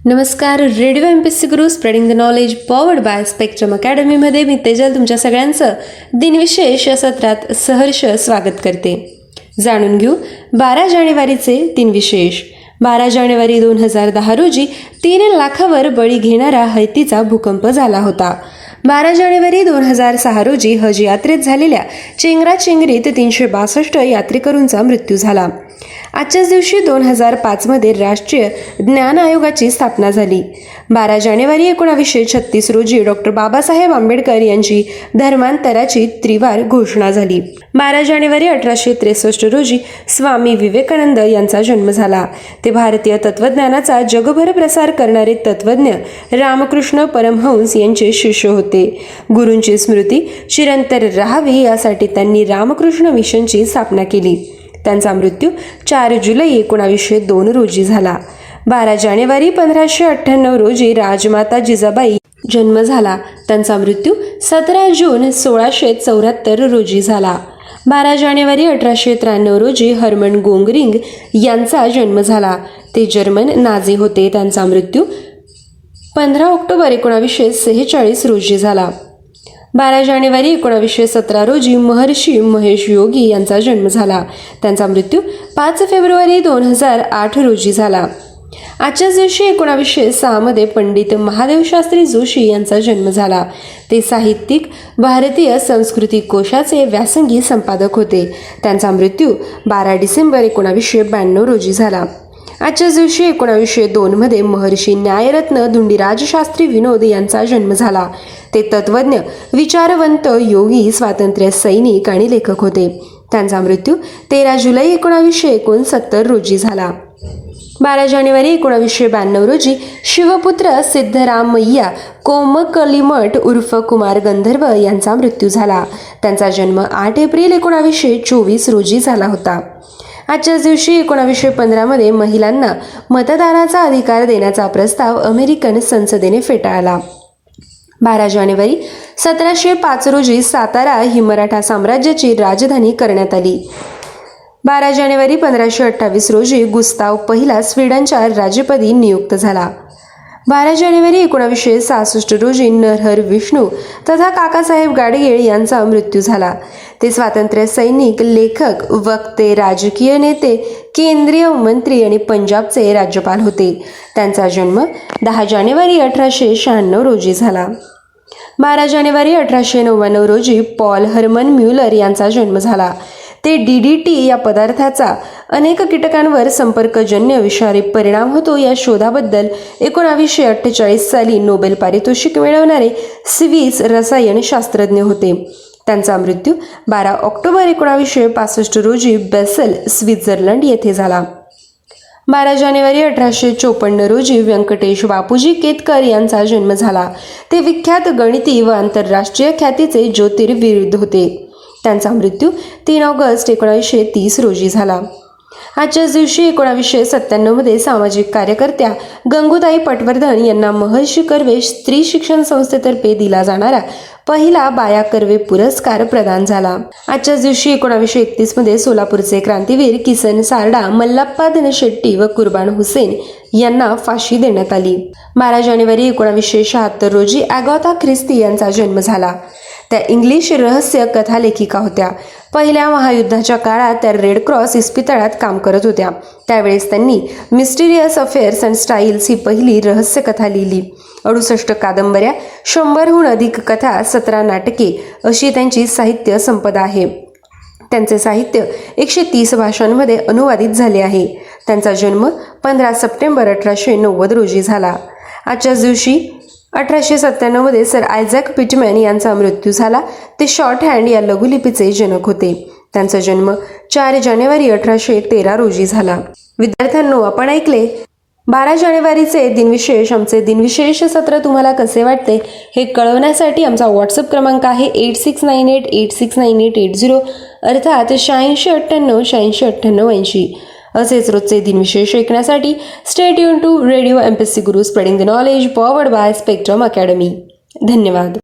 नमस्कार. Radio MPSC Guru spreading the knowledge powered by spectrum अकॅडमीमध्ये मी तेजल तुमच्या सगळ्यांचं दिनविशेष या सत्रात सहर्ष स्वागत करते. जाणून घेऊ 12 जानेवारीचे दिनविशेष. 12 जानेवारी 2010 रोजी 3 लाखावर बळी घेणारा हैतीचा भूकंप झाला होता. 12 जानेवारी 2006 रोजी हज यात्रेत झालेल्या चेंगराचेंगरीत 362 यात्रेकरूंचा मृत्यू झाला. आजच्याच दिवशी 2005 मध्ये राष्ट्रीय ज्ञान आयोगाची स्थापना झाली. 12 जानेवारी 1936 रोजी डॉक्टर बाबासाहेब आंबेडकर यांची धर्मांतराची त्रिवार घोषणा झाली. 12 जानेवारी 1863 रोजी स्वामी विवेकानंद यांचा जन्म झाला. ते भारतीय तत्वज्ञानाचा जगभर प्रसार करणारे तत्वज्ञ रामकृष्ण परमहंस यांचे शिष्य होते. गुरूंची स्मृती चिरंतर राहावी यासाठी त्यांनी रामकृष्ण मिशनची स्थापना केली. त्यांचा मृत्यू 4 जुलै 1902 रोजी झाला. 12 जानेवारी 1598 रोजी राजमाता जिजाबाई जन्म झाला. त्यांचा मृत्यू 17 जून 1674 रोजी झाला. 12 जानेवारी 1893 रोजी हर्मन गोंगरिंग यांचा जन्म झाला. ते जर्मन नाझी होते. त्यांचा मृत्यू 15 ऑक्टोबर 1946 रोजी झाला. 12 जानेवारी 1917 रोजी महर्षी महेश योगी यांचा जन्म झाला. त्यांचा मृत्यू 5 फेब्रुवारी 2008 रोजी झाला. आजच्याच दिवशी 1906 मध्ये पंडित महादेव शास्त्री जोशी यांचा जन्म झाला. ते साहित्यिक, भारतीय संस्कृती कोशाचे व्यासंगी संपादक होते. त्यांचा मृत्यू 12 डिसेंबर 1992 रोजी झाला. आजच्याच दिवशी 1902 मध्ये महर्षी न्यायरत्न धुंडीराज शास्त्री विनोद यांचा जन्म झाला. ते तत्वज्ञ, विचारवंत, योगी, स्वातंत्र्य सैनिक आणि लेखक होते. त्यांचा मृत्यू 13 जुलै 1969 रोजी झाला. 12 जानेवारी 1992 रोजी शिवपुत्र सिद्धरामय्या कोमकलिमठ उर्फ कुमार गंधर्व यांचा मृत्यू झाला. त्यांचा जन्म 8 एप्रिल 1924 रोजी झाला होता. आजच्याच दिवशी 1915 मध्ये महिलांना मतदानाचा अधिकार देण्याचा प्रस्ताव अमेरिकन संसदेने फेटाळला. 12 जानेवारी 1705 रोजी सातारा ही मराठा साम्राज्याची राजधानी करण्यात आली. 12 जानेवारी 1528 रोजी गुस्ताव पहिला स्वीडनच्या राजपदी नियुक्त झाला. 12 जानेवारी 1966 रोजी नरहर विष्णू तथा काकासाहेब गाडगीळ यांचा मृत्यू झाला. ते स्वातंत्र्य सैनिक, लेखक, वक्ते, राजकीय नेते, केंद्रीय मंत्री आणि पंजाबचे राज्यपाल होते. त्यांचा जन्म 10 जानेवारी 1896 रोजी झाला. 12 जानेवारी 1899 रोजी पॉल हर्मन म्युलर यांचा जन्म झाला. ते DDT या पदार्थाचा अनेक कीटकांवर संपर्कजन्य विषारी परिणाम होतो या शोधाबद्दल 1948 साली नोबेल पारितोषिक मिळवणारे स्विस रसायन शास्त्रज्ञ होते. त्यांचा मृत्यू 12 ऑक्टोबर 1965 रोजी बेसल, स्वित्झर्लंड येथे झाला. 12 जानेवारी 1854 रोजी व्यंकटेश बापूजी केतकर यांचा जन्म झाला. ते विख्यात गणिती व आंतरराष्ट्रीय ख्यातीचे ज्योतिर्विद होते. त्यांचा मृत्यू 3 ऑगस्ट 1930 रोजी झाला. आजच्याच दिवशी 1997 मध्ये सामाजिक कार्यकर्त्या गंगूताई पटवर्धन यांना महर्षी कर्वे स्त्री शिक्षण संस्थेतर्फे दिला जाणारा पहिला बाया कर्वे पुरस्कार प्रदान झाला. आजच्याच दिवशी 1931 मध्ये सोलापूरचे क्रांतीवीर किसन सारडा, मल्लाप्पा दिनशेट्टी व कुर्बान हुसेन यांना फाशी देण्यात आली. 12 जानेवारी 1976 रोजी अगाथा ख्रिस्ती यांचा जन्म झाला. त्या इंग्लिश रहस्य कथा लेखिका होत्या. पहिल्या महायुद्धाच्या काळात त्या रेड क्रॉस इस्पितळात काम करत होत्या. त्यावेळेस त्यांनी मिस्टिरियस अफेअर्स अँड स्टाईल्स ही पहिली रहस्य कथा लिहिली. 68 कादंबऱ्या, 100हून अधिक कथा, 17 नाटके अशी त्यांची साहित्य संपदा आहे. त्यांचे साहित्य 130 भाषांमध्ये अनुवादित झाले आहे. त्यांचा जन्म 15 सप्टेंबर 1890 रोजी झाला. आजच्याच दिवशी 1897 मध्ये सर आयझॅक पिटमॅन यांचा मृत्यू झाला. ते शॉर्ट हँड या लघुलिपीचे जनक होते. त्यांचा जन्म 4 जानेवारी 1813 रोजी झाला. विद्यार्थ्यांनो, आपण ऐकले 12 जानेवारीचे दिनविशेष. आमचे दिनविशेष सत्र तुम्हाला कसे वाटते हे कळवण्यासाठी आमचा व्हॉट्सअप क्रमांक आहे 8698869880 अर्थात 8698869880. असेच रोजचे दिनविशेष ऐकण्यासाठी stay tune to radio MPSC Guru spreading the knowledge powered by Spectrum Academy. धन्यवाद.